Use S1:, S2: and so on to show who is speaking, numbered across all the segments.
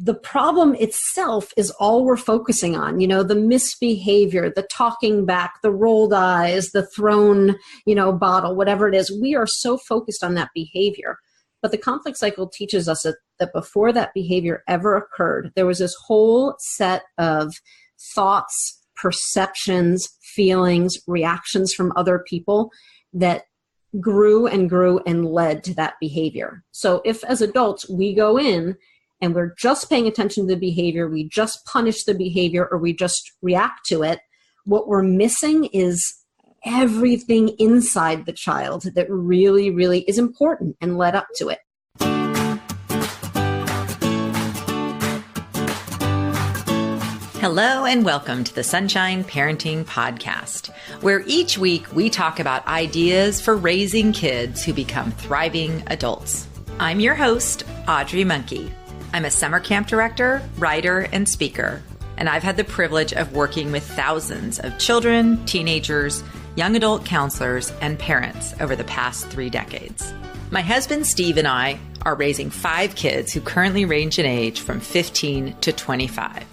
S1: the problem itself is all we're focusing on, the misbehavior, the talking back, the rolled eyes, the thrown, bottle, whatever it is. We are so focused on that behavior. But the conflict cycle teaches us that before that behavior ever occurred, there was this whole set of thoughts, perceptions, feelings, reactions from other people that grew and grew and led to that behavior. So if as adults we go in and we're just paying attention to the behavior, we just punish the behavior, or we just react to it, what we're missing is everything inside the child that really, really is important and led up to it.
S2: Hello and welcome to the Sunshine Parenting Podcast, where each week we talk about ideas for raising kids who become thriving adults. I'm your host, Audrey Monkey. I'm a summer camp director, writer, and speaker, and I've had the privilege of working with thousands of children, teenagers, young adult counselors, and parents over the past 3 decades. My husband, Steve, and I are raising 5 kids who currently range in age from 15 to 25.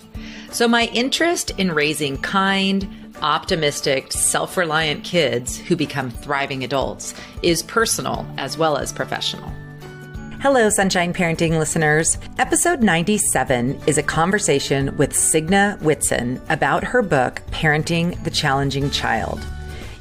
S2: So my interest in raising kind, optimistic, self-reliant kids who become thriving adults is personal as well as professional. Hello, Sunshine Parenting listeners. Episode 97 is a conversation with Signe Whitson about her book, Parenting the Challenging Child.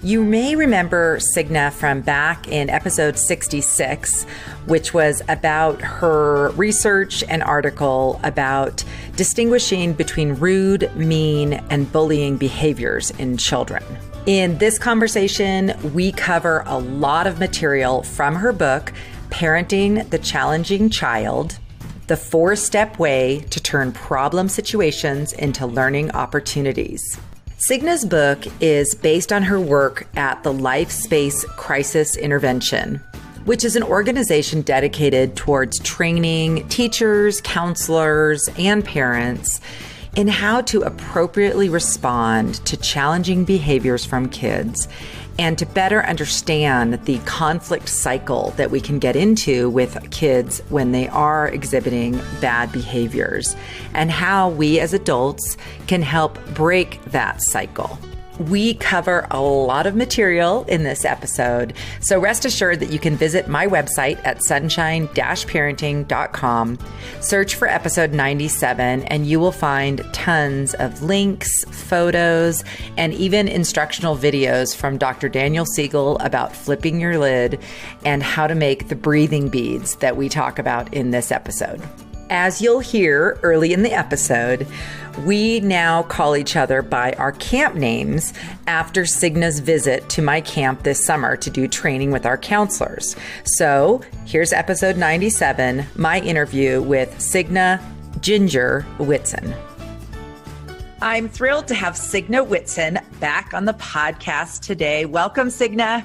S2: You may remember Signe from back in episode 66, which was about her research and article about distinguishing between rude, mean, and bullying behaviors in children. In this conversation, we cover a lot of material from her book, Parenting the Challenging Child, the 4-step way to turn problem situations into learning opportunities. Signe's book is based on her work at the Life Space Crisis Intervention, which is an organization dedicated towards training teachers, counselors, and parents in how to appropriately respond to challenging behaviors from kids and to better understand the conflict cycle that we can get into with kids when they are exhibiting bad behaviors, and how we as adults can help break that cycle. We cover a lot of material in this episode, so rest assured that you can visit my website at sunshine-parenting.com, search for episode 97, and you will find tons of links, photos, and even instructional videos from Dr. Daniel Siegel about flipping your lid and how to make the breathing beads that we talk about in this episode. As you'll hear early in the episode, we now call each other by our camp names after Signe's visit to my camp this summer to do training with our counselors. So here's episode 97, my interview with Signe Ginger Whitson. I'm thrilled to have Signe Whitson back on the podcast today. Welcome, Signe.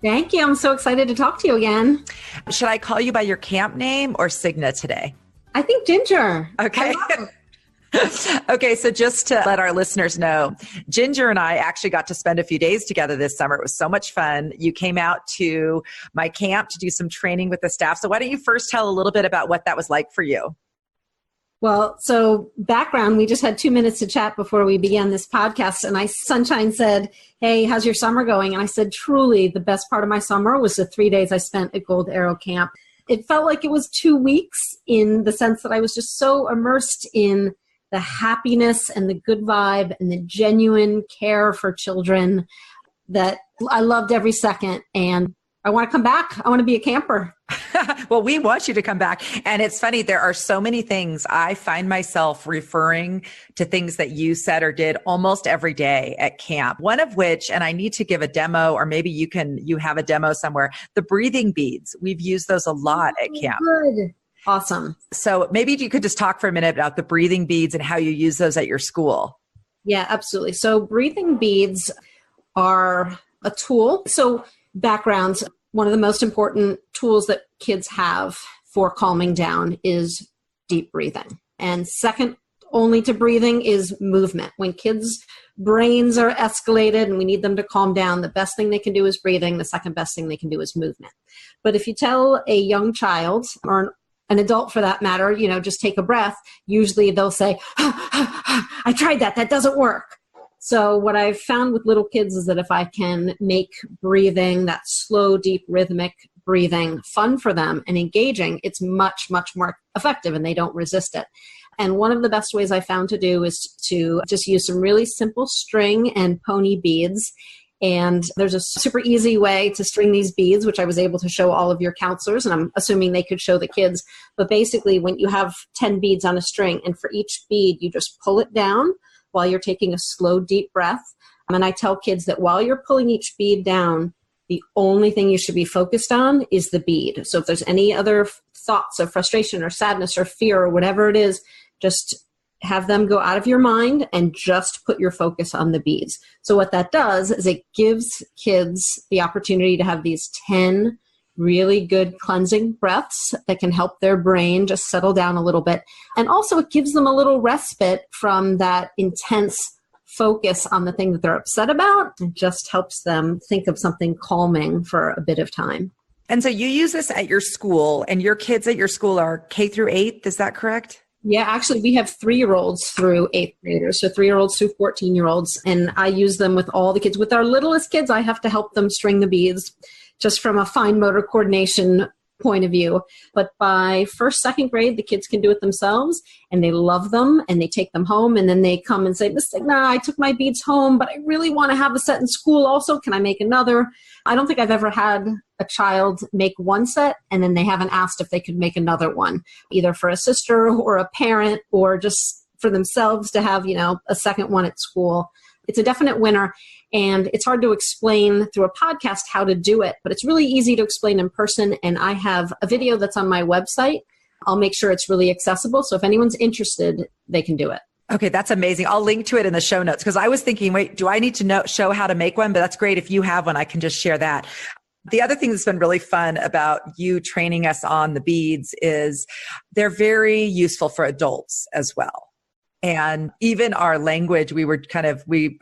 S1: Thank you. I'm so excited to talk to you again.
S2: Should I call you by your camp name or Signe today?
S1: I think Ginger.
S2: Okay. Okay, so just to let our listeners know, Ginger and I actually got to spend a few days together this summer. It was so much fun. You came out to my camp to do some training with the staff. So why don't you first tell a little bit about what that was like for you?
S1: Well, so background, we just had 2 minutes to chat before we began this podcast, and Sunshine said, "Hey, how's your summer going?" And I said, truly, the best part of my summer was the 3 days I spent at Gold Arrow Camp. It felt like it was 2 weeks in the sense that I was just so immersed in the happiness and the good vibe and the genuine care for children that I loved every second. And I want to come back. I want to be a camper.
S2: Well, we want you to come back. And it's funny, there are so many things. I find myself referring to things that you said or did almost every day at camp. One of which, and I need to give a demo, or maybe you have a demo somewhere, the breathing beads. We've used those a lot at camp.
S1: Good. Awesome.
S2: So maybe you could just talk for a minute about the breathing beads and how you use those at your school.
S1: Yeah, absolutely. So breathing beads are a tool. So background, one of the most important tools that kids have for calming down is deep breathing. And second only to breathing is movement. When kids' brains are escalated and we need them to calm down, the best thing they can do is breathing. The second best thing they can do is movement. But if you tell a young child or an adult for that matter, just take a breath, usually they'll say, I tried that. That doesn't work. So what I've found with little kids is that if I can make breathing, that slow, deep, rhythmic breathing, fun for them and engaging, it's much, much more effective and they don't resist it. And one of the best ways I found to do is to just use some really simple string and pony beads. And there's a super easy way to string these beads, which I was able to show all of your counselors, and I'm assuming they could show the kids. But basically, when you have 10 beads on a string, and for each bead, you just pull it down while you're taking a slow, deep breath. And I tell kids that while you're pulling each bead down, the only thing you should be focused on is the bead. So if there's any other thoughts of frustration or sadness or fear or whatever it is, just have them go out of your mind and just put your focus on the beads. So what that does is it gives kids the opportunity to have these 10 really good cleansing breaths that can help their brain just settle down a little bit. And also it gives them a little respite from that intense focus on the thing that they're upset about. It just helps them think of something calming for a bit of time.
S2: And so you use this at your school, and your kids at your school are K through 8, is that correct?
S1: Yeah, actually, we have 3-year-olds through 8th graders, so 3-year-olds through 14-year-olds, and I use them with all the kids. With our littlest kids, I have to help them string the beads, just from a fine motor coordination point of view. But by 1st, 2nd grade, the kids can do it themselves, and they love them, and they take them home, and then they come and say, Miss Signe, I took my beads home, but I really want to have a set in school also. Can I make another? I don't think I've ever had a child make one set and then they haven't asked if they could make another one, either for a sister or a parent or just for themselves to have, a second one at school. It's a definite winner. And it's hard to explain through a podcast how to do it, but it's really easy to explain in person. And I have a video that's on my website. I'll make sure it's really accessible. So if anyone's interested, they can do it.
S2: Okay, that's amazing. I'll link to it in the show notes because I was thinking, wait, do I need to show how to make one? But that's great. If you have one, I can just share that. The other thing that's been really fun about you training us on the beads is they're very useful for adults as well. And even our language, we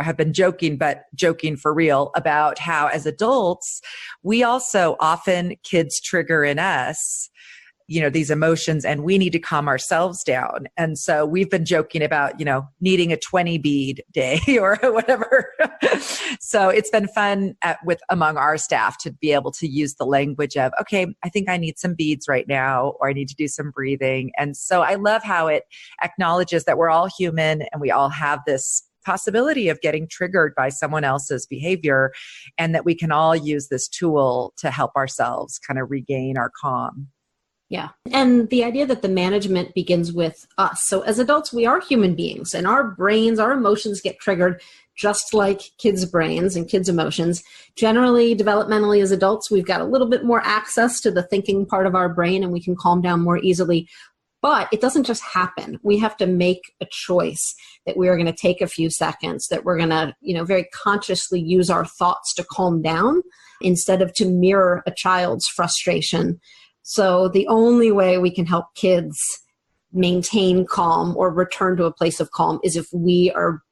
S2: have been joking, but joking for real about how as adults, we also often kids trigger in us these emotions and we need to calm ourselves down. And so we've been joking about, needing a 20 bead day or whatever. So it's been fun among our staff to be able to use the language of, okay, I think I need some beads right now, or I need to do some breathing. And so I love how it acknowledges that we're all human and we all have this possibility of getting triggered by someone else's behavior, and that we can all use this tool to help ourselves kind of regain our calm.
S1: Yeah. And the idea that the management begins with us. So as adults, we are human beings and our brains, our emotions get triggered just like kids' brains and kids' emotions. Generally, developmentally as adults, we've got a little bit more access to the thinking part of our brain and we can calm down more easily. But it doesn't just happen. We have to make a choice that we are going to take a few seconds, that we're going to, very consciously use our thoughts to calm down instead of to mirror a child's frustration. So the only way we can help kids maintain calm or return to a place of calm is if we are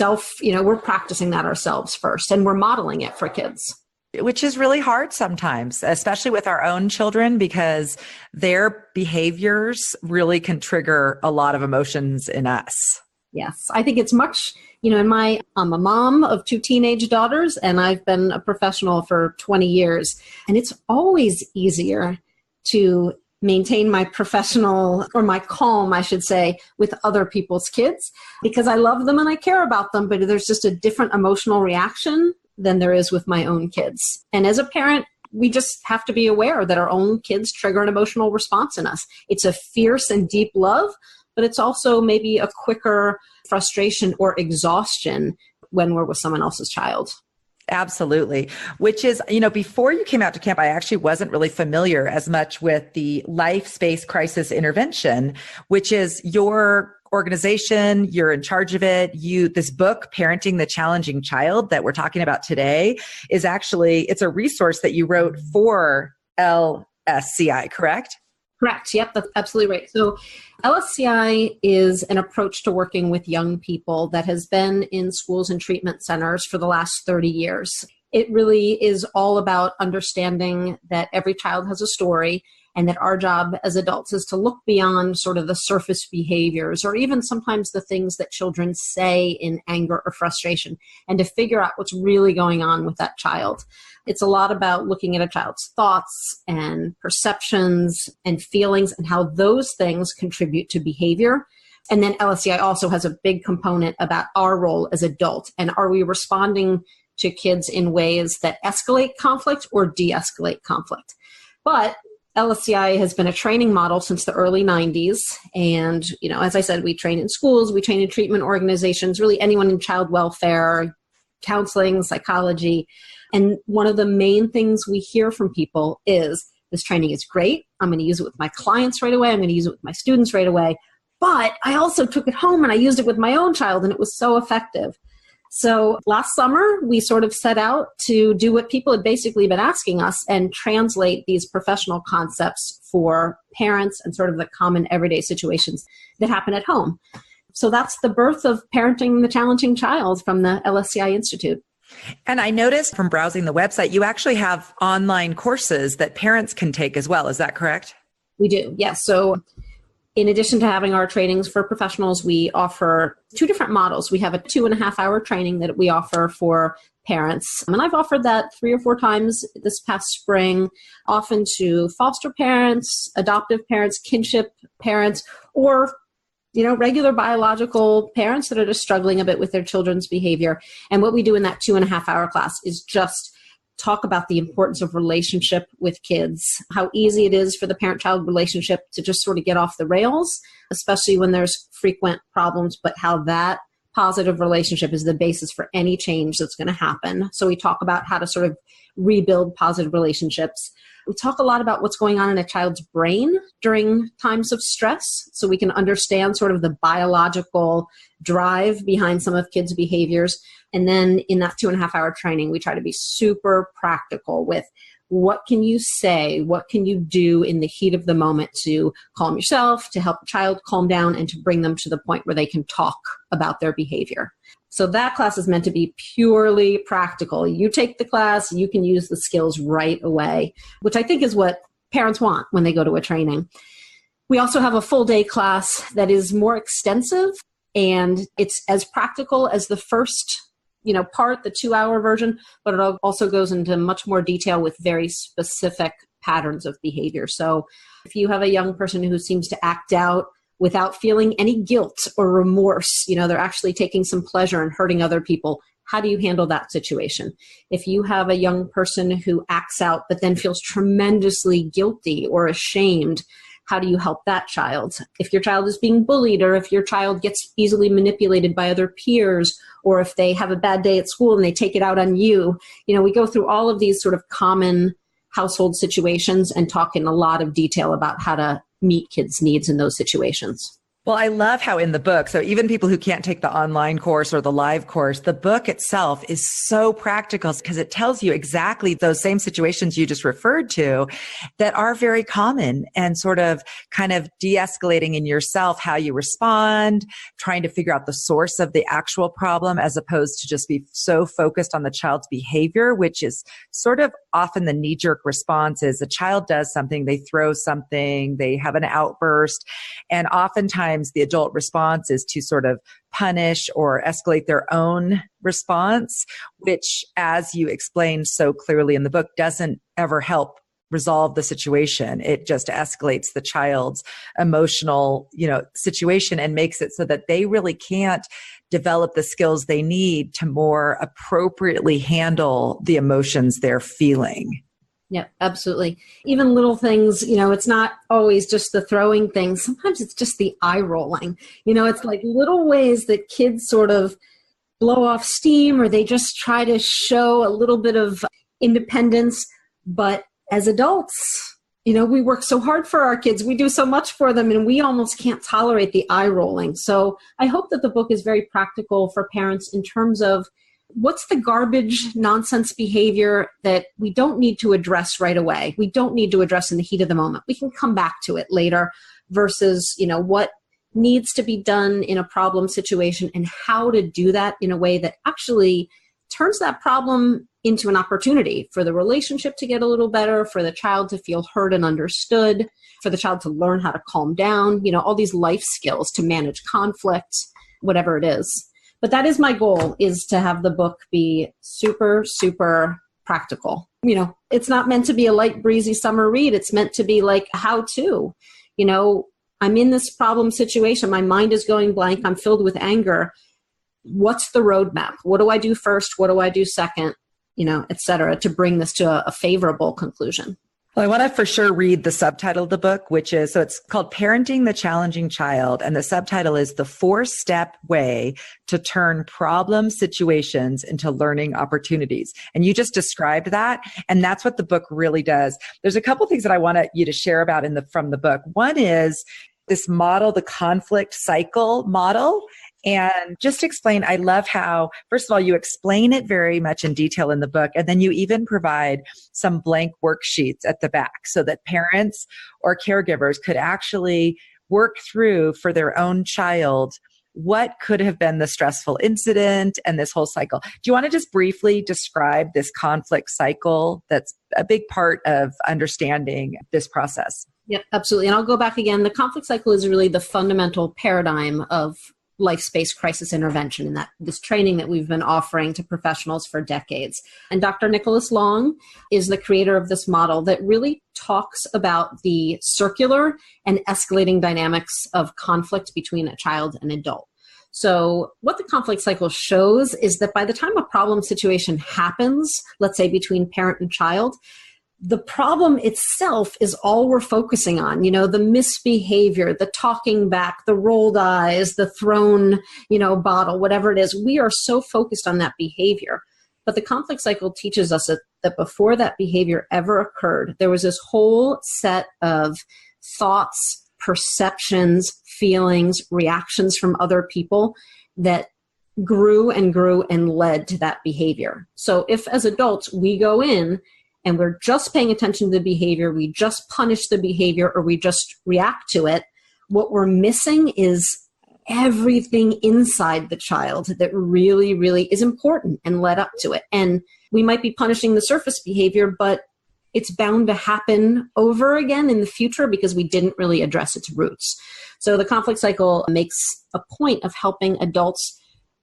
S1: we're practicing that ourselves first and we're modeling it for kids.
S2: Which is really hard sometimes, especially with our own children, because their behaviors really can trigger a lot of emotions in us.
S1: Yes, I think it's much, I'm a mom of 2 teenage daughters and I've been a professional for 20 years. And it's always easier to maintain my professional, or my calm, I should say, with other people's kids because I love them and I care about them, but there's just a different emotional reaction than there is with my own kids. And as a parent, we just have to be aware that our own kids trigger an emotional response in us. It's a fierce and deep love, but it's also maybe a quicker frustration or exhaustion when we're with someone else's child.
S2: Absolutely. Which is, before you came out to camp, I actually wasn't really familiar as much with the life space crisis intervention, which is your organization. You're in charge of it. This book, Parenting the Challenging Child, that we're talking about today, is actually, it's a resource that you wrote for LSCI, correct?
S1: Correct. Yep, that's absolutely right. So LSCI is an approach to working with young people that has been in schools and treatment centers for the last 30 years. It really is all about understanding that every child has a story and that our job as adults is to look beyond sort of the surface behaviors or even sometimes the things that children say in anger or frustration, and to figure out what's really going on with that child. It's a lot about looking at a child's thoughts and perceptions and feelings and how those things contribute to behavior. And then LSCI also has a big component about our role as adults, and are we responding to kids in ways that escalate conflict or de-escalate conflict. But LSCI has been a training model since the early 90s. And, as I said, we train in schools, we train in treatment organizations, really anyone in child welfare, counseling, psychology. And one of the main things we hear from people is, this training is great. I'm going to use it with my clients right away. I'm going to use it with my students right away. But I also took it home and I used it with my own child, and it was so effective. So last summer, we sort of set out to do what people had basically been asking us and translate these professional concepts for parents and sort of the common everyday situations that happen at home. So that's the birth of Parenting the Challenging Child from the LSCI Institute.
S2: And I noticed from browsing the website, you actually have online courses that parents can take as well. Is that correct?
S1: We do, yes. So in addition to having our trainings for professionals, we offer two different models. We have a 2.5-hour training that we offer for parents. And I've offered that 3 or 4 times this past spring, often to foster parents, adoptive parents, kinship parents, or regular biological parents that are just struggling a bit with their children's behavior. And what we do in that 2.5-hour class is just talk about the importance of relationship with kids, how easy it is for the parent-child relationship to just sort of get off the rails, especially when there's frequent problems, but how that positive relationship is the basis for any change that's going to happen. So we talk about how to sort of rebuild positive relationships. We talk a lot about what's going on in a child's brain during times of stress, so we can understand sort of the biological drive behind some of kids' behaviors. And then in that 2.5-hour training, we try to be super practical with what can you say, what can you do in the heat of the moment to calm yourself, to help a child calm down, and to bring them to the point where they can talk about their behavior. So that class is meant to be purely practical. You take the class, you can use the skills right away, which I think is what parents want when they go to a training. We also have a full day class that is more extensive, and it's as practical as the first part, the 2-hour version, but it also goes into much more detail with very specific patterns of behavior. So if you have a young person who seems to act out without feeling any guilt or remorse, they're actually taking some pleasure in hurting other people, how do you handle that situation? If you have a young person who acts out but then feels tremendously guilty or ashamed, how do you help that child? If your child is being bullied, or if your child gets easily manipulated by other peers, or if they have a bad day at school and they take it out on you, we go through all of these sort of common household situations and talk in a lot of detail about how to meet kids' needs in those situations.
S2: Well, I love how in the book, so even people who can't take the online course or the live course, the book itself is so practical because it tells you exactly those same situations you just referred to that are very common, and sort of kind of de-escalating in yourself how you respond, trying to figure out the source of the actual problem as opposed to just be so focused on the child's behavior, which is sort of often the knee-jerk response is a child does something, they throw something, they have an outburst, and oftentimes the adult response is to sort of punish or escalate their own response, which, as you explained so clearly in the book, doesn't ever help resolve the situation. It just escalates the child's emotional, situation and makes it so that they really can't develop the skills they need to more appropriately handle the emotions they're feeling.
S1: Yeah, absolutely. Even little things, it's not always just the throwing things. Sometimes it's just the eye rolling. It's like little ways that kids sort of blow off steam, or they just try to show a little bit of independence. But as adults, we work so hard for our kids. We do so much for them, and we almost can't tolerate the eye rolling. So I hope that the book is very practical for parents in terms of what's the garbage, nonsense behavior that we don't need to address right away? We don't need to address in the heat of the moment. We can come back to it later versus, what needs to be done in a problem situation and how to do that in a way that actually turns that problem into an opportunity for the relationship to get a little better, for the child to feel heard and understood, for the child to learn how to calm down, all these life skills to manage conflict, whatever it is. But that is my goal, is to have the book be super, super practical. It's not meant to be a light, breezy summer read. It's meant to be like a how-to. I'm in this problem situation. My mind is going blank. I'm filled with anger. What's the roadmap? What do I do first? What do I do second? Et cetera, to bring this to a favorable conclusion.
S2: Well, I want to for sure read the subtitle of the book, so it's called Parenting the Challenging Child. And the subtitle is The 4-Step Way to Turn Problem Situations into Learning Opportunities. And you just described that. And that's what the book really does. There's a couple things that I want you to share about from the book. One is this model, the conflict cycle model. And just explain, I love how, first of all, you explain it very much in detail in the book, and then you even provide some blank worksheets at the back so that parents or caregivers could actually work through for their own child what could have been the stressful incident and this whole cycle. Do you want to just briefly describe this conflict cycle that's a big part of understanding this process?
S1: Yeah, absolutely. And I'll go back again. The conflict cycle is really the fundamental paradigm of life-space crisis intervention, and that this training that we've been offering to professionals for decades. And Dr. Nicholas Long is the creator of this model that really talks about the circular and escalating dynamics of conflict between a child and adult. So what the conflict cycle shows is that by the time a problem situation happens, let's say between parent and child, the problem itself is all we're focusing on, the misbehavior, the talking back, the rolled eyes, the thrown, bottle, whatever it is. We are so focused on that behavior. But the conflict cycle teaches us that before that behavior ever occurred, there was this whole set of thoughts, perceptions, feelings, reactions from other people that grew and grew and led to that behavior. So if as adults we go in and we're just paying attention to the behavior, we just punish the behavior, or we just react to it, what we're missing is everything inside the child that really, really is important and led up to it. And we might be punishing the surface behavior, but it's bound to happen over again in the future because we didn't really address its roots. So the conflict cycle makes a point of helping adults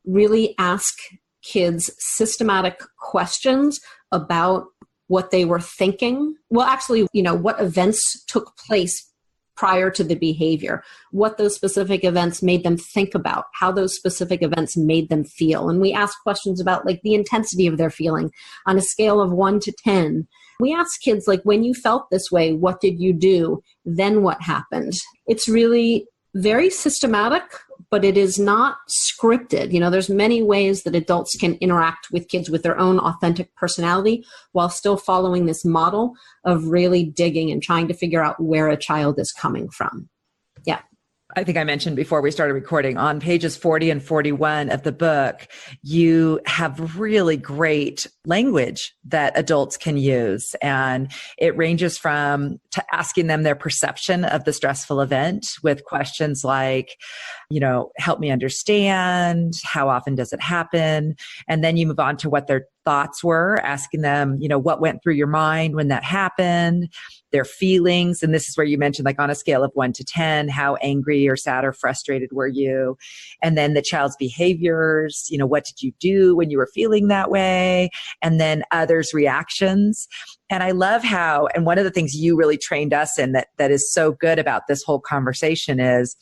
S1: really ask kids systematic questions about what they were thinking. Well, actually, what events took place prior to the behavior, what those specific events made them think about, how those specific events made them feel. And we ask questions about the intensity of their feeling on a scale of 1 to 10. We ask kids, when you felt this way, what did you do? Then what happened? It's really very systematic, but it is not scripted. There's many ways that adults can interact with kids with their own authentic personality while still following this model of really digging and trying to figure out where a child is coming from. Yeah.
S2: I think I mentioned before we started recording, on pages 40 and 41 of the book, you have really great language that adults can use. And it ranges from to asking them their perception of the stressful event with questions like, help me understand, how often does it happen? And then you move on to what their thoughts were, asking them, what went through your mind when that happened, their feelings. And this is where you mentioned, on a scale of 1 to 10, how angry or sad or frustrated were you? And then the child's behaviors, what did you do when you were feeling that way? And then others' reactions. And I love how, and one of the things you really trained us in that is so good about this whole conversation is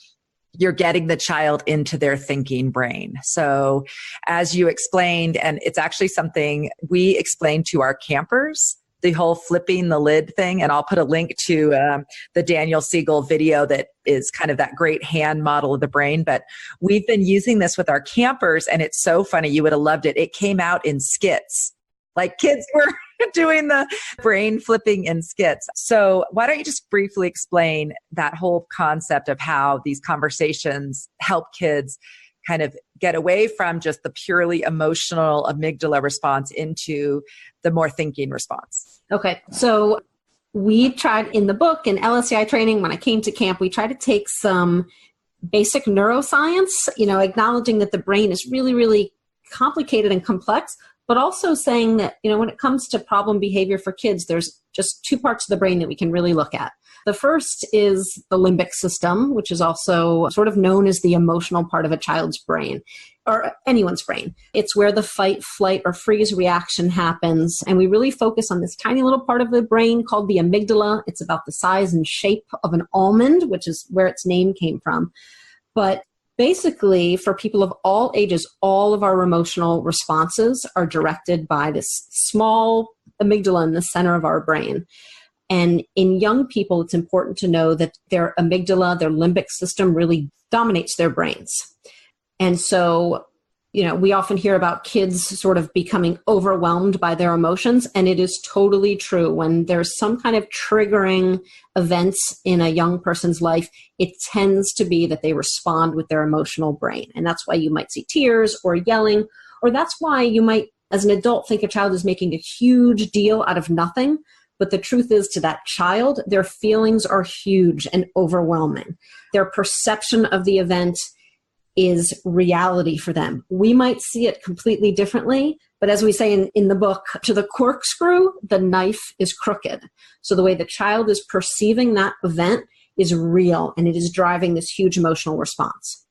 S2: you're getting the child into their thinking brain. So as you explained, and it's actually something we explained to our campers, the whole flipping the lid thing. And I'll put a link to the Daniel Siegel video that is kind of that great hand model of the brain. But we've been using this with our campers, and it's so funny. You would have loved it. It came out in skits. Kids were doing the brain flipping in skits. So why don't you just briefly explain that whole concept of how these conversations help kids kind of get away from just the purely emotional amygdala response into the more thinking response?
S1: Okay. So we tried in the book and LSI training, when I came to camp, we tried to take some basic neuroscience, acknowledging that the brain is really, really complicated and complex, but also saying that, when it comes to problem behavior for kids, there's just two parts of the brain that we can really look at. The first is the limbic system, which is also sort of known as the emotional part of a child's brain or anyone's brain. It's where the fight, flight, or freeze reaction happens. And we really focus on this tiny little part of the brain called the amygdala. It's about the size and shape of an almond, which is where its name came from. But basically, for people of all ages, all of our emotional responses are directed by this small amygdala in the center of our brain. And in young people, it's important to know that their amygdala, their limbic system really dominates their brains. And so, we often hear about kids sort of becoming overwhelmed by their emotions. And it is totally true. When there's some kind of triggering events in a young person's life, it tends to be that they respond with their emotional brain. And that's why you might see tears or yelling, or that's why you might, as an adult, think a child is making a huge deal out of nothing. But the truth is, to that child, their feelings are huge and overwhelming. Their perception of the event is reality for them. We might see it completely differently, but as we say in the book, to the corkscrew, the knife is crooked. So the way the child is perceiving that event is real, and it is driving this huge emotional response.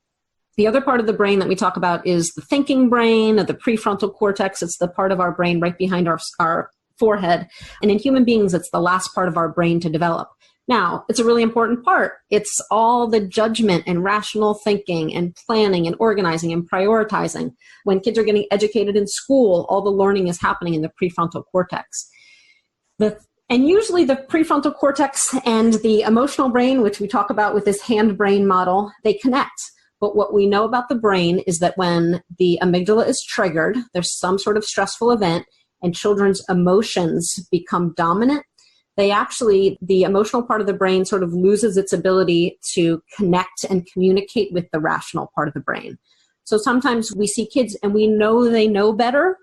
S1: The other part of the brain that we talk about is the thinking brain, or the prefrontal cortex. It's the part of our brain right behind our forehead. And in human beings, it's the last part of our brain to develop. Now, it's a really important part. It's all the judgment and rational thinking and planning and organizing and prioritizing. When kids are getting educated in school, all the learning is happening in the prefrontal cortex. And usually the prefrontal cortex and the emotional brain, which we talk about with this hand-brain model, they connect. But what we know about the brain is that when the amygdala is triggered, there's some sort of stressful event, and children's emotions become dominant, the emotional part of the brain sort of loses its ability to connect and communicate with the rational part of the brain. So sometimes we see kids and we know they know better,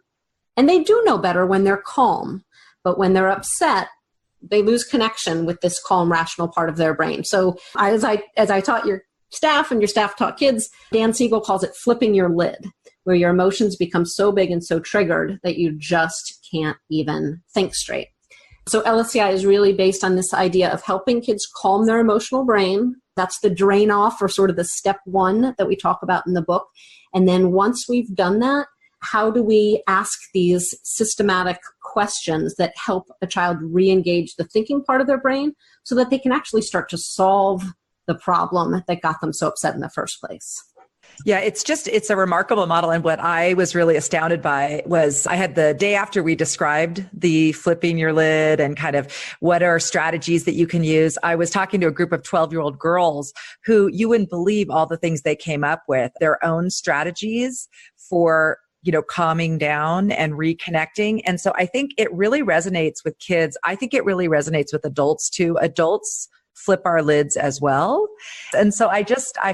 S1: and they do know better when they're calm. But when they're upset, they lose connection with this calm, rational part of their brain. So as I taught your staff and your staff taught kids, Dan Siegel calls it flipping your lid, where your emotions become so big and so triggered that you just can't even think straight. So LSCI is really based on this idea of helping kids calm their emotional brain. That's the drain off, or sort of the step one that we talk about in the book. And then once we've done that, how do we ask these systematic questions that help a child re-engage the thinking part of their brain so that they can actually start to solve the problem that got them so upset in the first place?
S2: Yeah, it's a remarkable model. And what I was really astounded by was I had the day after we described the flipping your lid and kind of what are strategies that you can use. I was talking to a group of 12-year-old girls who you wouldn't believe all the things they came up with, their own strategies for calming down and reconnecting. And so I think it really resonates with kids. I think it really resonates with adults too. Adults flip our lids as well. And so I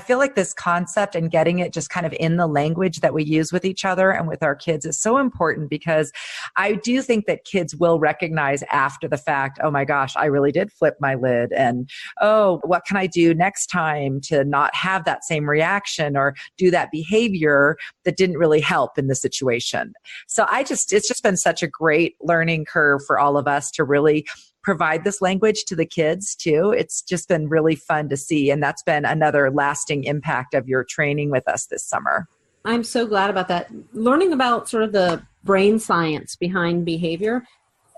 S2: feel like this concept and getting it just kind of in the language that we use with each other and with our kids is so important, because I do think that kids will recognize after the fact, oh my gosh, I really did flip my lid. And, oh, what can I do next time to not have that same reaction or do that behavior that didn't really help in the situation? So it's just been such a great learning curve for all of us to really provide this language to the kids too. It's just been really fun to see. And that's been another lasting impact of your training with us this summer.
S1: I'm so glad about that. Learning about sort of the brain science behind behavior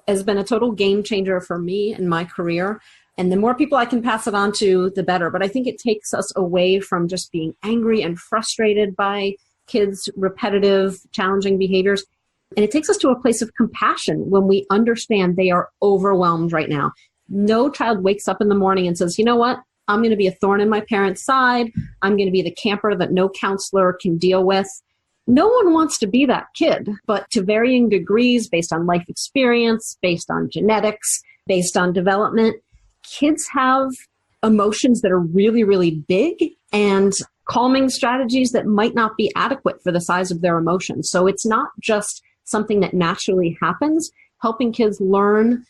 S1: has been a total game changer for me in my career. And the more people I can pass it on to, the better. But I think it takes us away from just being angry and frustrated by kids' repetitive, challenging behaviors. And it takes us to a place of compassion when we understand they are overwhelmed right now. No child wakes up in the morning and says, you know what? I'm going to be a thorn in my parents' side. I'm going to be the camper that no counselor can deal with. No one wants to be that kid, but to varying degrees based on life experience, based on genetics, based on development, kids have emotions that are really, really big and calming strategies that might not be adequate for the size of their emotions. So it's not just something that naturally happens. Helping kids learn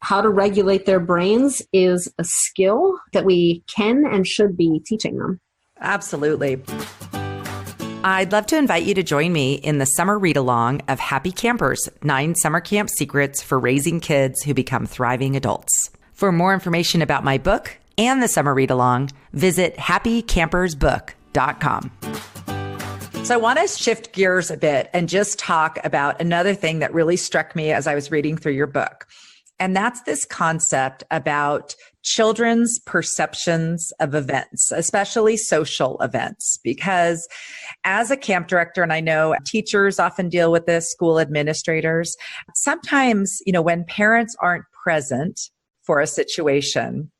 S1: how to regulate their brains is a skill that we can and should be teaching them.
S2: Absolutely. I'd love to invite you to join me in the summer read-along of Happy Campers, 9 summer camp secrets for raising kids who become thriving adults. For more information about my book and the summer read-along, visit happycampersbook.com. So I want to shift gears a bit and just talk about another thing that really struck me as I was reading through your book. And that's this concept about children's perceptions of events, especially social events, because as a camp director, and I know teachers often deal with this, school administrators, sometimes, when parents aren't present for a situation,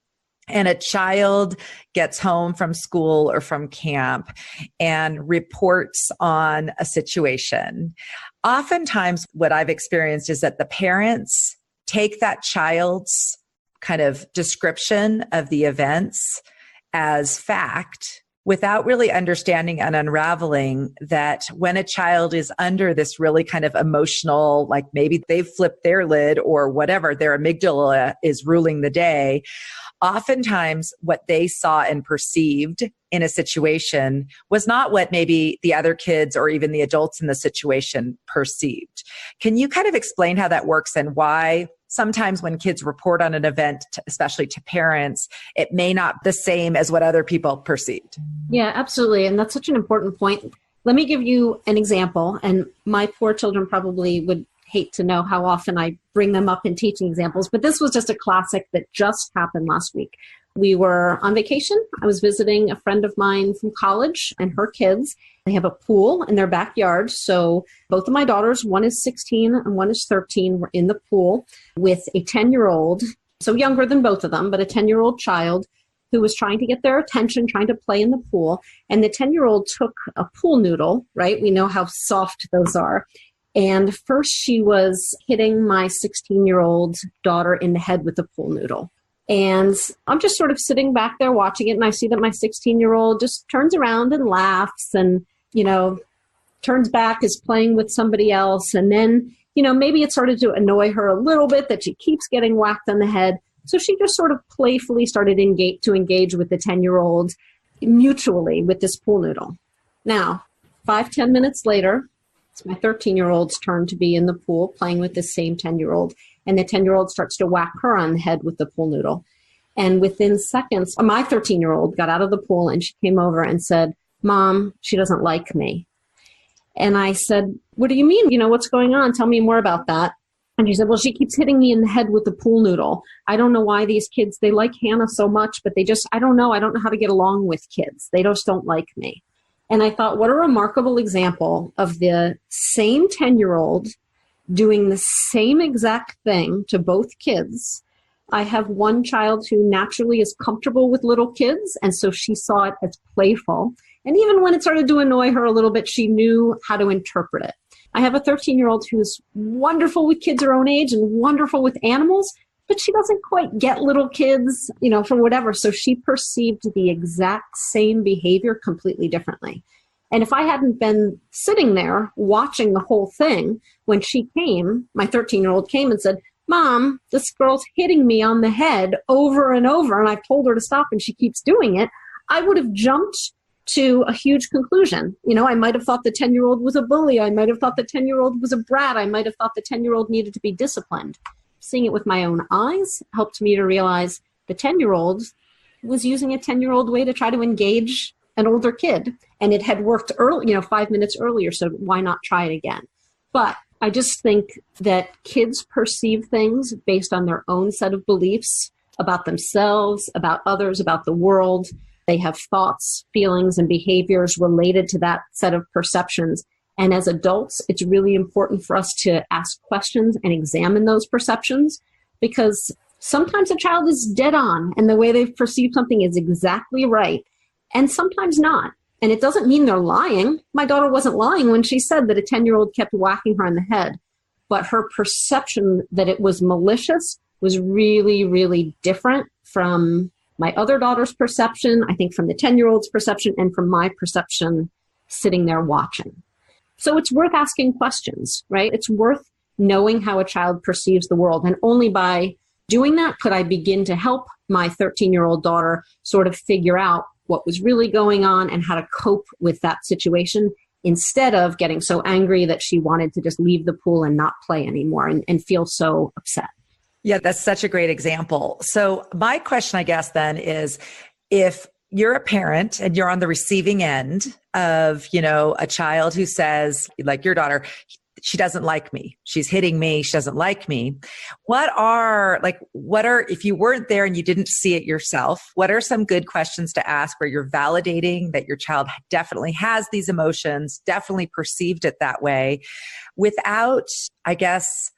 S2: and a child gets home from school or from camp and reports on a situation, oftentimes what I've experienced is that the parents take that child's kind of description of the events as fact without really understanding and unraveling that when a child is under this really kind of emotional, like maybe they've flipped their lid or whatever, their amygdala is ruling the day. Oftentimes what they saw and perceived in a situation was not what maybe the other kids or even the adults in the situation perceived. Can you kind of explain how that works and why sometimes when kids report on an event, especially to parents, it may not be the same as what other people perceived?
S1: Yeah, absolutely. And that's such an important point. Let me give you an example. And my poor children probably would hate to know how often I bring them up in teaching examples, but this was just a classic that just happened last week. We were on vacation. I was visiting a friend of mine from college and her kids. They have a pool in their backyard. So both of my daughters, one is 16 and one is 13, were in the pool with a 10-year-old, so younger than both of them, but a 10-year-old child who was trying to get their attention, trying to play in the pool. And the 10-year-old took a pool noodle, right? We know how soft those are. And first she was hitting my 16-year-old daughter in the head with the pool noodle. And I'm just sort of sitting back there watching it. And I see that my 16-year-old just turns around and laughs and, turns back, is playing with somebody else. And then, maybe it started to annoy her a little bit that she keeps getting whacked on the head. So she just sort of playfully started to engage with the 10-year-old mutually with this pool noodle. Now, 5-10 minutes later, it's my 13-year-old's turn to be in the pool playing with the same 10-year-old. And the 10-year-old starts to whack her on the head with the pool noodle. And within seconds, my 13-year-old got out of the pool and she came over and said, "Mom, she doesn't like me." And I said, "What do you mean? What's going on? Tell me more about that." And she said, "Well, she keeps hitting me in the head with the pool noodle. I don't know why these kids, they like Hannah so much, but I don't know how to get along with kids. They just don't like me." And I thought, what a remarkable example of the same 10-year-old doing the same exact thing to both kids. I have one child who naturally is comfortable with little kids, and so she saw it as playful. And even when it started to annoy her a little bit, she knew how to interpret it. I have a 13-year-old who's wonderful with kids her own age and wonderful with animals, but she doesn't quite get little kids, for whatever. So she perceived the exact same behavior completely differently. And if I hadn't been sitting there watching the whole thing, when she came, my 13-year-old came and said, "Mom, this girl's hitting me on the head over and over, and I've told her to stop and she keeps doing it," I would have jumped to a huge conclusion. I might have thought the 10-year-old was a bully. I might have thought the 10-year-old was a brat. I might have thought the 10-year-old needed to be disciplined. Seeing it with my own eyes helped me to realize the 10-year-old was using a 10-year-old way to try to engage an older kid. And it had worked early, 5 minutes earlier, so why not try it again? But I just think that kids perceive things based on their own set of beliefs about themselves, about others, about the world. They have thoughts, feelings, and behaviors related to that set of perceptions. And as adults, it's really important for us to ask questions and examine those perceptions, because sometimes a child is dead on and the way they perceive something is exactly right, and sometimes not. And it doesn't mean they're lying. My daughter wasn't lying when she said that a 10-year-old kept whacking her on the head, but her perception that it was malicious was really, really different from my other daughter's perception, I think from the 10-year-old's perception, and from my perception sitting there watching. So it's worth asking questions, right? It's worth knowing how a child perceives the world. And only by doing that could I begin to help my 13-year-old daughter sort of figure out what was really going on and how to cope with that situation instead of getting so angry that she wanted to just leave the pool and not play anymore and feel so upset.
S2: Yeah, that's such a great example. So my question, I guess, then is if you're a parent and you're on the receiving end of, a child who says, like your daughter, she doesn't like me. She's hitting me. She doesn't like me. If you weren't there and you didn't see it yourself, what are some good questions to ask where you're validating that your child definitely has these emotions, definitely perceived it that way, without, I guess,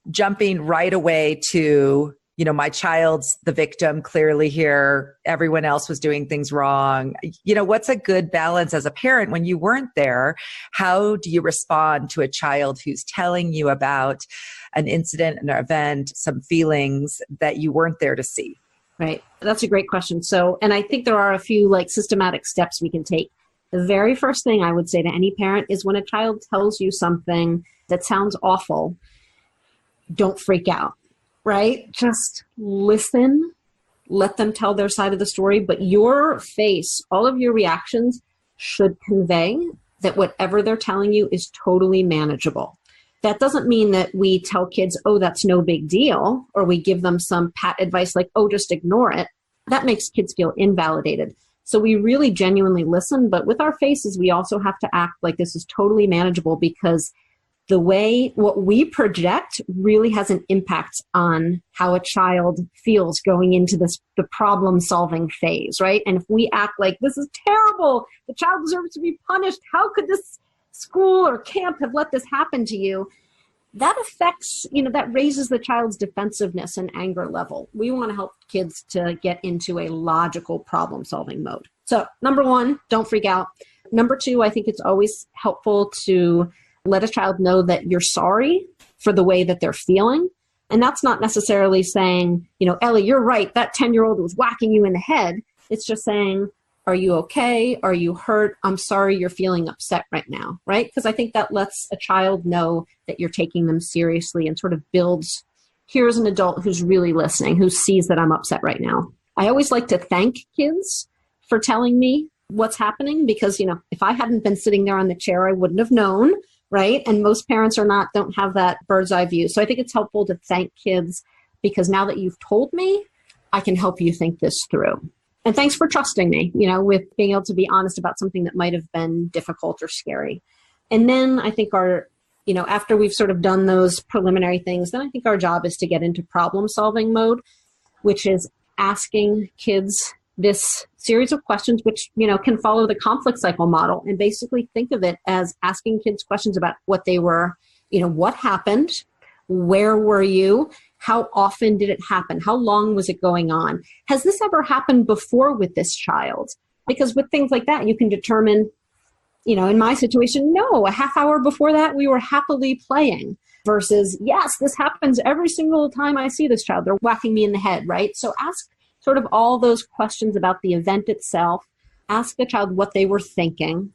S2: jumping right away to, my child's the victim clearly here. Everyone else was doing things wrong. What's a good balance as a parent when you weren't there? How do you respond to a child who's telling you about an incident, an event, some feelings that you weren't there to see?
S1: Right. That's a great question. And I think there are a few systematic steps we can take. The very first thing I would say to any parent is when a child tells you something that sounds awful, don't freak out. Right? Just listen, let them tell their side of the story, but your face, all of your reactions should convey that whatever they're telling you is totally manageable. That doesn't mean that we tell kids, oh, that's no big deal, or we give them some pat advice like, oh, just ignore it. That makes kids feel invalidated. So we really genuinely listen, but with our faces, we also have to act like this is totally manageable, because what we project really has an impact on how a child feels going into the problem-solving phase, right? And if we act like this is terrible, the child deserves to be punished, how could this school or camp have let this happen to you? That affects, that raises the child's defensiveness and anger level. We want to help kids to get into a logical problem-solving mode. So, number one, don't freak out. Number two, I think it's always helpful to let a child know that you're sorry for the way that they're feeling. And that's not necessarily saying, Ellie, you're right, that 10-year-old was whacking you in the head. It's just saying, are you okay? Are you hurt? I'm sorry you're feeling upset right now, right? Because I think that lets a child know that you're taking them seriously and sort of builds, here's an adult who's really listening, who sees that I'm upset right now. I always like to thank kids for telling me what's happening, because, if I hadn't been sitting there on the chair, I wouldn't have known. Right? And most parents don't have that bird's eye view. So I think it's helpful to thank kids, because now that you've told me, I can help you think this through. And thanks for trusting me, with being able to be honest about something that might have been difficult or scary. And then I think after we've sort of done those preliminary things, then I think our job is to get into problem solving mode, which is asking kids this series of questions, which, can follow the conflict cycle model, and basically think of it as asking kids questions about what they were, what happened, where were you, how often did it happen, how long was it going on, has this ever happened before with this child? Because with things like that, you can determine, in my situation, no, a half hour before that, we were happily playing, versus, yes, this happens every single time I see this child, they're whacking me in the head, right? So ask sort of all those questions about the event itself. Ask the child what they were thinking.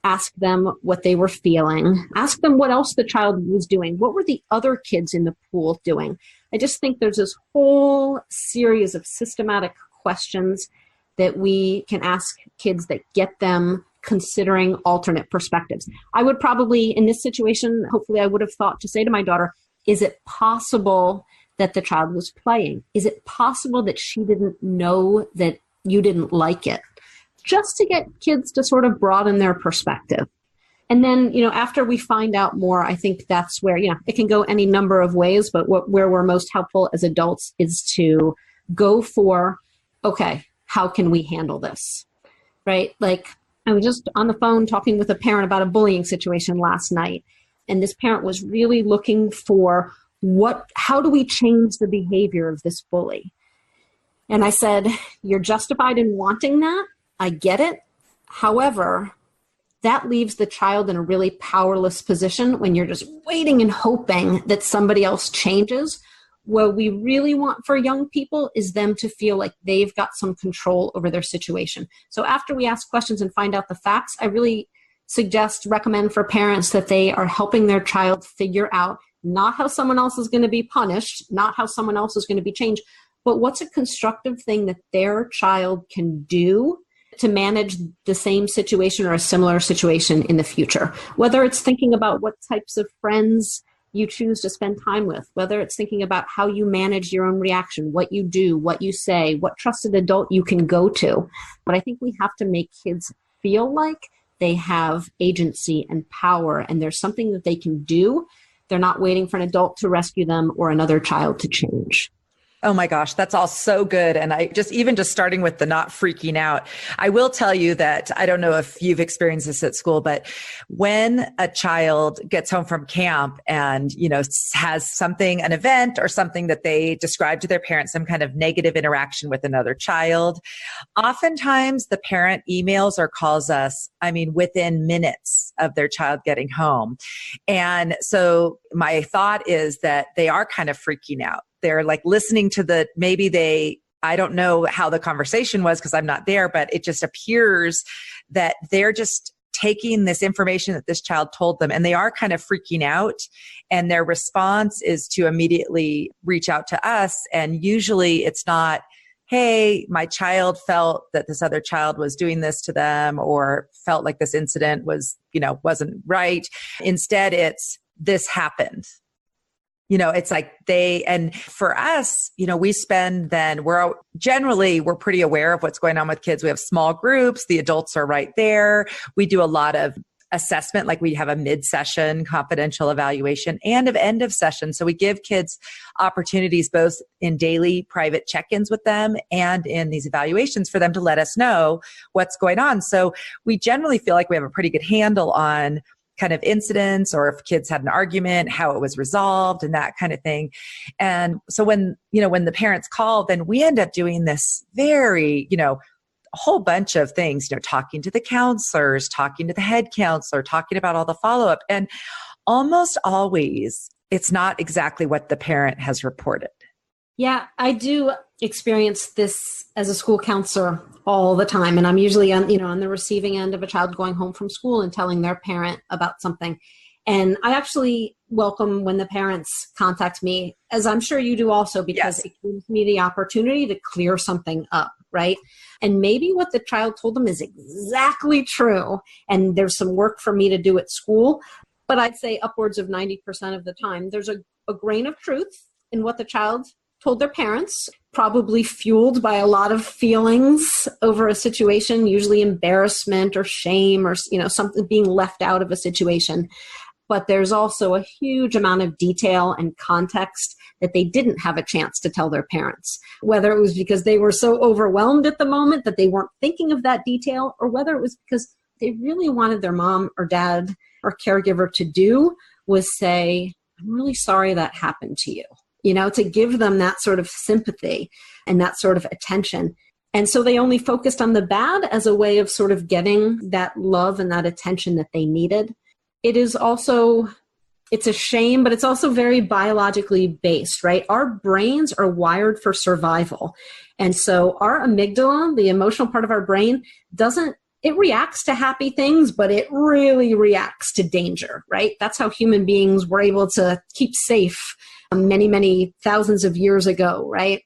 S1: Ask them what they were feeling. Ask them what else the child was doing. What were the other kids in the pool doing? I just think there's this whole series of systematic questions that we can ask kids that get them considering alternate perspectives. I would probably, in this situation, hopefully I would have thought to say to my daughter, is it possible that the child was playing? Is it possible that she didn't know that you didn't like it? Just to get kids to sort of broaden their perspective. And then, after we find out more, I think that's where, it can go any number of ways, but where we're most helpful as adults is to go for, okay, how can we handle this? Right? Like, I was just on the phone talking with a parent about a bullying situation last night. And this parent was really looking for how do we change the behavior of this bully? And I said, you're justified in wanting that. I get it. However, that leaves the child in a really powerless position when you're just waiting and hoping that somebody else changes. What we really want for young people is them to feel like they've got some control over their situation. So after we ask questions and find out the facts, I really recommend for parents that they are helping their child figure out not how someone else is going to be punished, not how someone else is going to be changed, but what's a constructive thing that their child can do to manage the same situation or a similar situation in the future. Whether it's thinking about what types of friends you choose to spend time with, whether it's thinking about how you manage your own reaction, what you do, what you say, what trusted adult you can go to. But I think we have to make kids feel like they have agency and power, and there's something that they can do. They're not waiting for an adult to rescue them or another child to change.
S2: Oh my gosh, that's all so good. And even just starting with the not freaking out, I will tell you that I don't know if you've experienced this at school, but when a child gets home from camp and, has something, an event or something that they describe to their parents, some kind of negative interaction with another child, oftentimes the parent emails or calls us, within minutes of their child getting home. And so my thought is that they are kind of freaking out. They're like listening to I don't know how the conversation was because I'm not there, but it just appears that they're just taking this information that this child told them and they are kind of freaking out. And their response is to immediately reach out to us. And usually it's not, hey, my child felt that this other child was doing this to them or felt like this incident was, wasn't right. Instead, it's this happened. It's like and for us, we're pretty aware of what's going on with kids. We have small groups. The adults are right there. We do a lot of assessment, like we have a mid-session confidential evaluation and an end of session. So we give kids opportunities both in daily private check-ins with them and in these evaluations for them to let us know what's going on. So we generally feel like we have a pretty good handle on kind of incidents or if kids had an argument, how it was resolved and that kind of thing. And so when the parents call, then we end up doing this very, a whole bunch of things, talking to the counselors, talking to the head counselor, talking about all the follow-up. And almost always it's not exactly what the parent has reported.
S1: Yeah, I do experience this as a school counselor all the time. And I'm usually on the receiving end of a child going home from school and telling their parent about something. And I actually welcome when the parents contact me, as I'm sure you do also, because It gives me the opportunity to clear something up, right? And maybe what the child told them is exactly true. And there's some work for me to do at school. But I'd say upwards of 90% of the time, there's a grain of truth in what the child told their parents, probably fueled by a lot of feelings over a situation, usually embarrassment or shame or, something being left out of a situation. But there's also a huge amount of detail and context that they didn't have a chance to tell their parents, whether it was because they were so overwhelmed at the moment that they weren't thinking of that detail, or whether it was because they really wanted their mom or dad or caregiver to do was say, I'm really sorry that happened to you. To give them that sort of sympathy and that sort of attention. And so they only focused on the bad as a way of sort of getting that love and that attention that they needed. It's a shame, but it's also very biologically based, right? Our brains are wired for survival. And so our amygdala, the emotional part of our brain, it reacts to happy things, but it really reacts to danger, right? That's how human beings were able to keep safe many, many thousands of years ago, right?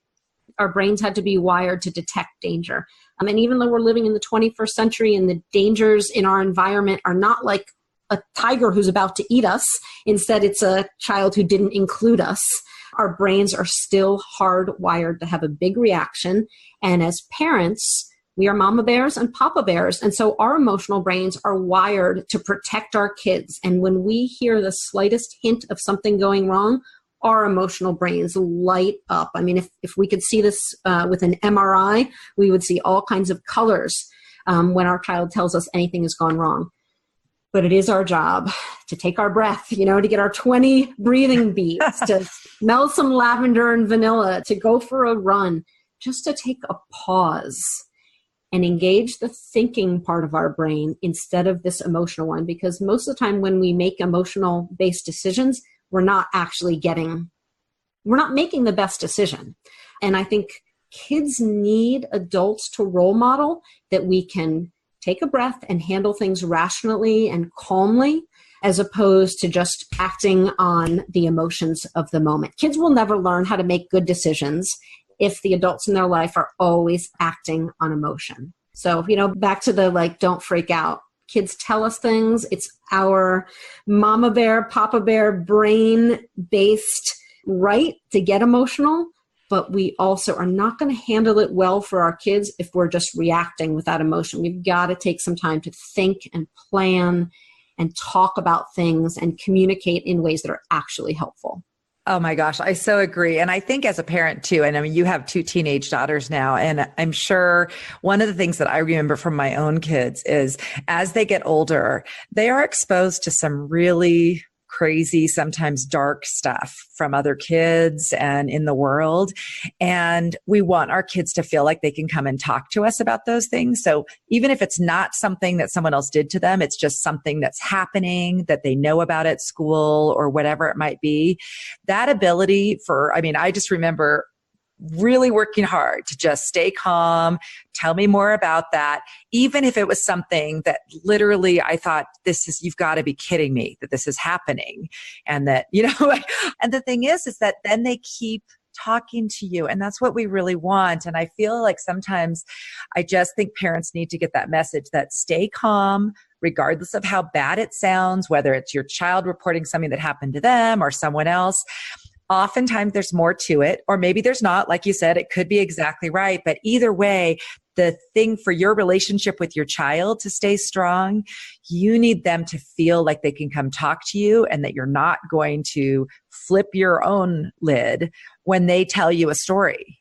S1: Our brains had to be wired to detect danger. And even though we're living in the 21st century and the dangers in our environment are not like a tiger who's about to eat us, instead it's a child who didn't include us, our brains are still hardwired to have a big reaction. And as parents, we are mama bears and papa bears. And so our emotional brains are wired to protect our kids. And when we hear the slightest hint of something going wrong, our emotional brains light up. If we could see this with an MRI, we would see all kinds of colors when our child tells us anything has gone wrong. But it is our job to take our breath, to get our 20 breathing beats, to smell some lavender and vanilla, to go for a run, just to take a pause and engage the thinking part of our brain instead of this emotional one. Because most of the time when we make emotional-based decisions, we're not making the best decision. And I think kids need adults to role model that we can take a breath and handle things rationally and calmly, as opposed to just acting on the emotions of the moment. Kids will never learn how to make good decisions if the adults in their life are always acting on emotion. So, back to the don't freak out. Kids tell us things. It's our mama bear, papa bear, brain-based right to get emotional, but we also are not going to handle it well for our kids if we're just reacting without emotion. We've got to take some time to think and plan and talk about things and communicate in ways that are actually helpful.
S2: Oh my gosh, I so agree. And I think as a parent too, and I mean, you have 2 teenage daughters now, and I'm sure one of the things that I remember from my own kids is as they get older, they are exposed to some really crazy, sometimes dark stuff from other kids and in the world. And we want our kids to feel like they can come and talk to us about those things. So even if it's not something that someone else did to them, it's just something that's happening that they know about at school or whatever it might be. That ability I just remember really working hard to just stay calm, tell me more about that. Even if it was something that literally I thought, you've got to be kidding me that this is happening. And that, and the thing is that then they keep talking to you. And that's what we really want. And I feel like sometimes I just think parents need to get that message that stay calm, regardless of how bad it sounds, whether it's your child reporting something that happened to them or someone else. Oftentimes there's more to it, or maybe there's not. Like you said, it could be exactly right. But either way, the thing for your relationship with your child to stay strong, you need them to feel like they can come talk to you and that you're not going to flip your own lid when they tell you a story.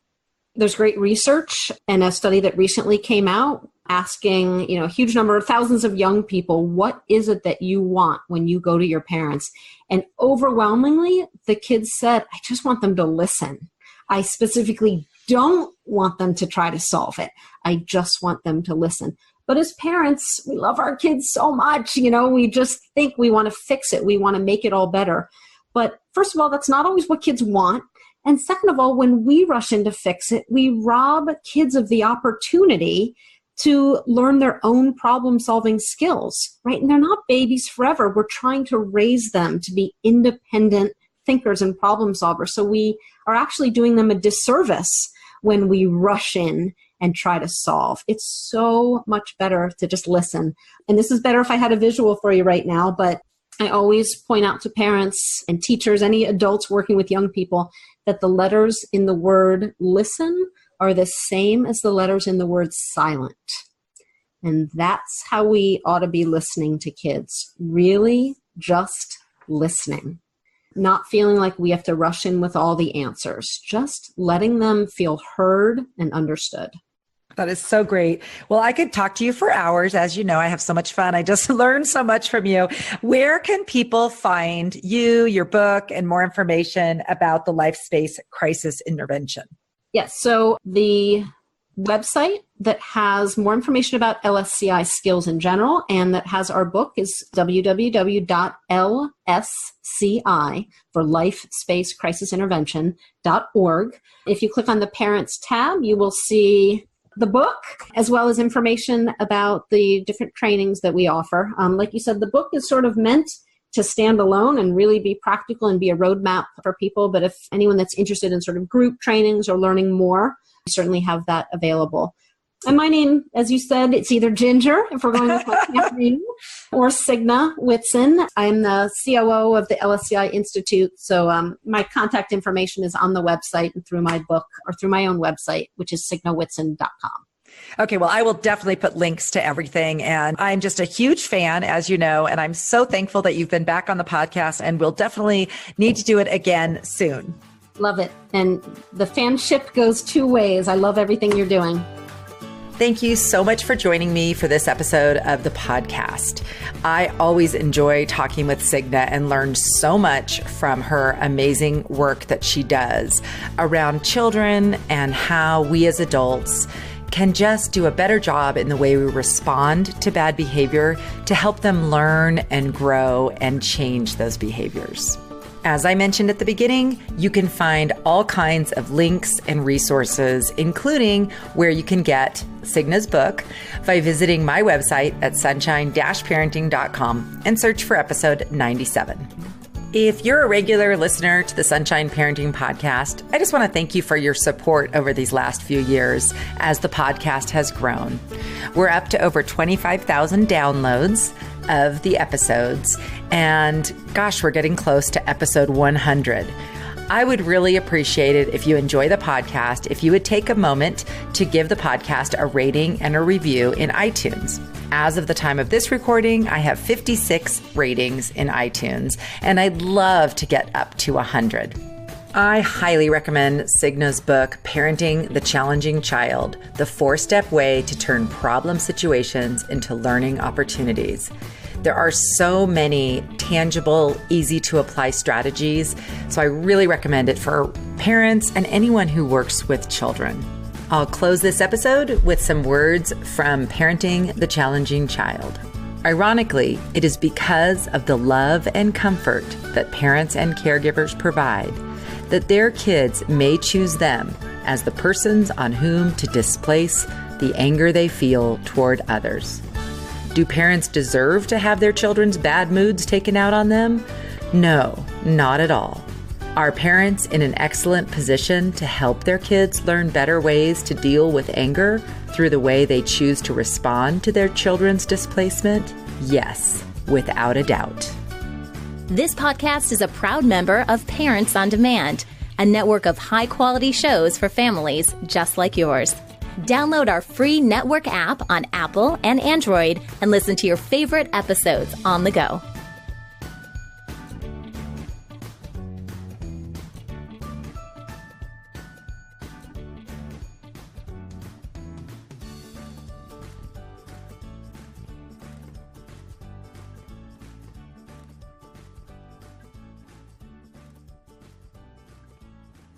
S1: There's great research and a study that recently came out asking, a huge number of thousands of young people, what is it that you want when you go to your parents? And overwhelmingly, the kids said, I just want them to listen. I specifically don't want them to try to solve it. I just want them to listen. But as parents, we love our kids so much, we just think we want to fix it. We want to make it all better. But first of all, that's not always what kids want. And second of all, when we rush in to fix it, we rob kids of the opportunity to learn their own problem-solving skills, right? And they're not babies forever. We're trying to raise them to be independent thinkers and problem solvers. So we are actually doing them a disservice when we rush in and try to solve. It's so much better to just listen. And this is better if I had a visual for you right now, but I always point out to parents and teachers, any adults working with young people, that the letters in the word listen are the same as the letters in the word silent. And that's how we ought to be listening to kids. Really just listening. Not feeling like we have to rush in with all the answers. Just letting them feel heard and understood.
S2: That is so great. Well, I could talk to you for hours. As you know, I have so much fun. I just learned so much from you. Where can people find you, your book, and more information about the Life Space Crisis Intervention?
S1: Yes. So the website that has more information about LSCI skills in general and that has our book is www.lsci for Life Space Crisis Intervention.org. If you click on the Parents tab, you will see the book, as well as information about the different trainings that we offer. Like you said, the book is sort of meant to stand alone and really be practical and be a roadmap for people. But if anyone that's interested in sort of group trainings or learning more, we certainly have that available. And my name, as you said, it's either Ginger, if we're going with my name, or Signe Whitson. I'm the COO of the LSCI Institute. So my contact information is on the website and through my book or through my own website, which is signewhitson.com.
S2: Okay, well, I will definitely put links to everything. And I'm just a huge fan, as you know, and I'm so thankful that you've been back on the podcast, and we'll definitely need to do it again soon.
S1: Love it. And the fanship goes 2 ways. I love everything you're doing.
S2: Thank you so much for joining me for this episode of the podcast. I always enjoy talking with Signe and learn so much from her amazing work that she does around children and how we as adults can just do a better job in the way we respond to bad behavior to help them learn and grow and change those behaviors. As I mentioned at the beginning, you can find all kinds of links and resources, including where you can get Signe's book by visiting my website at sunshine-parenting.com and search for episode 97. If you're a regular listener to the Sunshine Parenting Podcast, I just want to thank you for your support over these last few years as the podcast has grown. We're up to over 25,000 downloads of the episodes, and gosh, we're getting close to episode 100. I would really appreciate it if you enjoy the podcast, if you would take a moment to give the podcast a rating and a review in iTunes. As of the time of this recording, I have 56 ratings in iTunes, and I'd love to get up to 100. I highly recommend Signe's book, Parenting the Challenging Child, the 4-step way to turn problem situations into learning opportunities. There are so many tangible, easy to apply strategies, so I really recommend it for parents and anyone who works with children. I'll close this episode with some words from Parenting the Challenging Child. Ironically, it is because of the love and comfort that parents and caregivers provide that their kids may choose them as the persons on whom to displace the anger they feel toward others. Do parents deserve to have their children's bad moods taken out on them? No, not at all. Are parents in an excellent position to help their kids learn better ways to deal with anger through the way they choose to respond to their children's displacement? Yes, without a doubt.
S3: This podcast is a proud member of Parents on Demand, a network of high-quality shows for families just like yours. Download our free network app on Apple and Android and listen to your favorite episodes on the go.